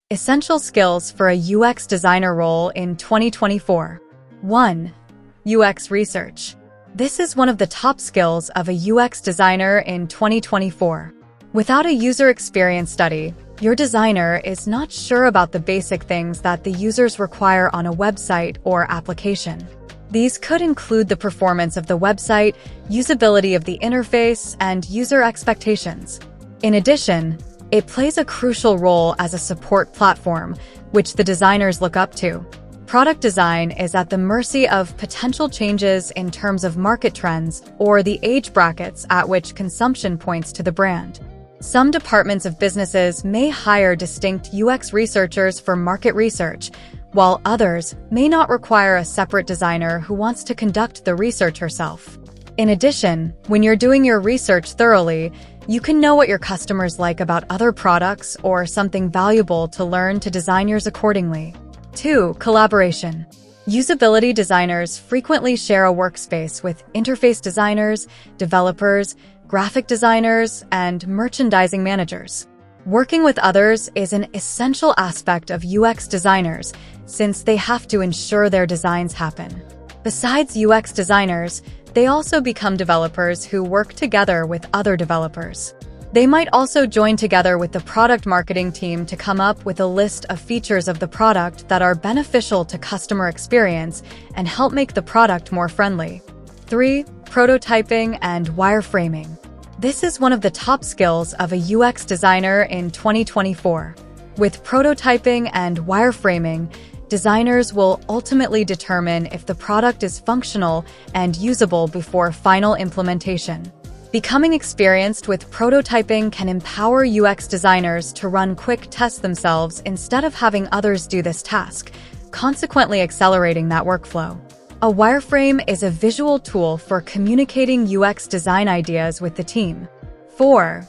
Essential skills for a UX designer role in 2024. 1. UX research. This is one of the top skills of a UX designer in 2024. Without a user experience study, your designer is not sure about the basic things that the users require on a website or application. These could include the performance of the website, usability of the interface, and user expectations. In addition, it plays a crucial role as a support platform, which the designers look up to. Product design is at the mercy of potential changes in terms of market trends or the age brackets at which consumption points to the brand. Some departments of businesses may hire distinct UX researchers for market research, while others may not require a separate designer who wants to conduct the research herself. In addition, when you're doing your research thoroughly, you can know what your customers like about other products or something valuable to learn to design yours accordingly. 2. Collaboration. Usability designers frequently share a workspace with interface designers, developers, graphic designers, and merchandising managers. Working with others is an essential aspect of UX designers since they have to ensure their designs happen. Besides UX designers, they also become developers who work together with other developers. They might also join together with the product marketing team to come up with a list of features of the product that are beneficial to customer experience and help make the product more friendly. 3. Prototyping and wireframing. This is one of the top skills of a UX designer in 2024. With prototyping and wireframing, designers will ultimately determine if the product is functional and usable before final implementation. Becoming experienced with prototyping can empower UX designers to run quick tests themselves instead of having others do this task, consequently accelerating that workflow. A wireframe is a visual tool for communicating UX design ideas with the team. 4.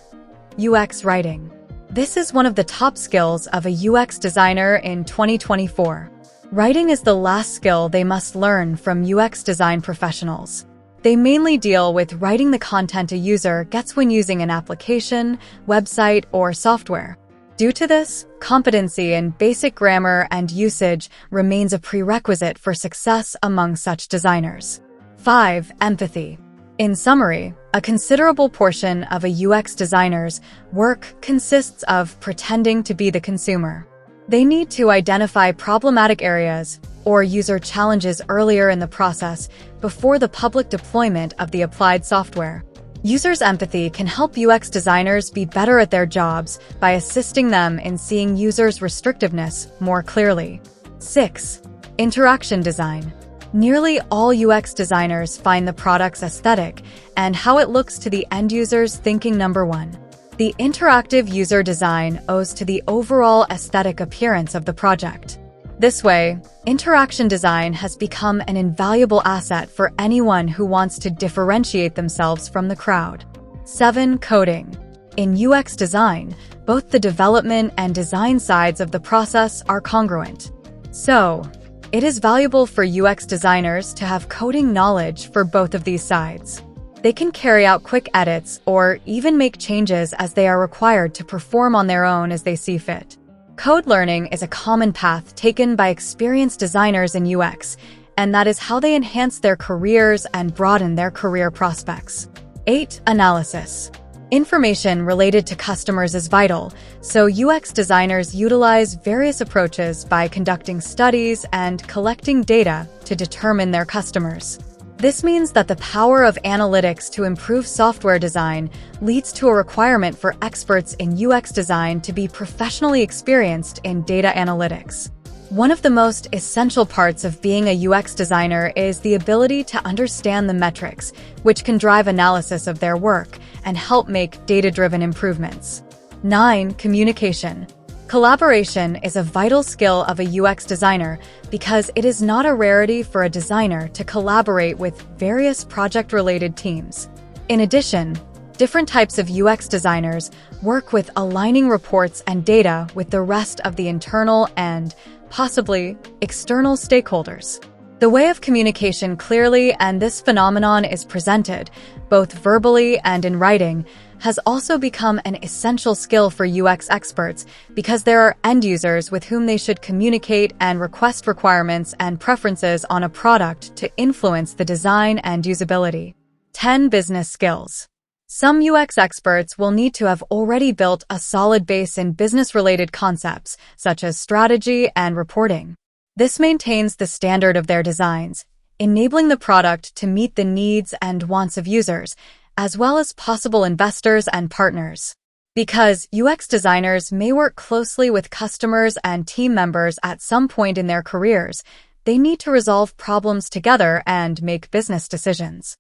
UX writing. This is one of the top skills of a UX designer in 2024. Writing is the last skill they must learn from UX design professionals. They mainly deal with writing the content a user gets when using an application, website, or software. Due to this, competency in basic grammar and usage remains a prerequisite for success among such designers. 5. Empathy. In summary, a considerable portion of a UX designer's work consists of pretending to be the consumer. They need to identify problematic areas or user challenges earlier in the process before the public deployment of the applied software. Users' empathy can help UX designers be better at their jobs by assisting them in seeing users' restrictiveness more clearly. 6. Interaction design. Nearly all UX designers find the product's aesthetic and how it looks to the end user's thinking number one. The interactive user design owes to the overall aesthetic appearance of the project. This way, interaction design has become an invaluable asset for anyone who wants to differentiate themselves from the crowd. 7. Coding. In UX design, both the development and design sides of the process are congruent. So, it is valuable for UX designers to have coding knowledge for both of these sides. They can carry out quick edits or even make changes as they are required to perform on their own as they see fit. Code learning is a common path taken by experienced designers in UX, and that is how they enhance their careers and broaden their career prospects. 8. Analysis. Information related to customers is vital, so UX designers utilize various approaches by conducting studies and collecting data to determine their customers. This means that the power of analytics to improve software design leads to a requirement for experts in UX design to be professionally experienced in data analytics. One of the most essential parts of being a UX designer is the ability to understand the metrics, which can drive analysis of their work and help make data-driven improvements. 9. Communication. Collaboration is a vital skill of a UX designer because it is not a rarity for a designer to collaborate with various project-related teams. In addition, different types of UX designers work with aligning reports and data with the rest of the internal and, possibly, external stakeholders. The way of communication clearly and this phenomenon is presented, both verbally and in writing, has also become an essential skill for UX experts because there are end users with whom they should communicate and request requirements and preferences on a product to influence the design and usability. 10 business skills. Some UX experts will need to have already built a solid base in business-related concepts, such as strategy and reporting. This maintains the standard of their designs, enabling the product to meet the needs and wants of users, as well as possible investors and partners. Because UX designers may work closely with customers and team members at some point in their careers, they need to resolve problems together and make business decisions.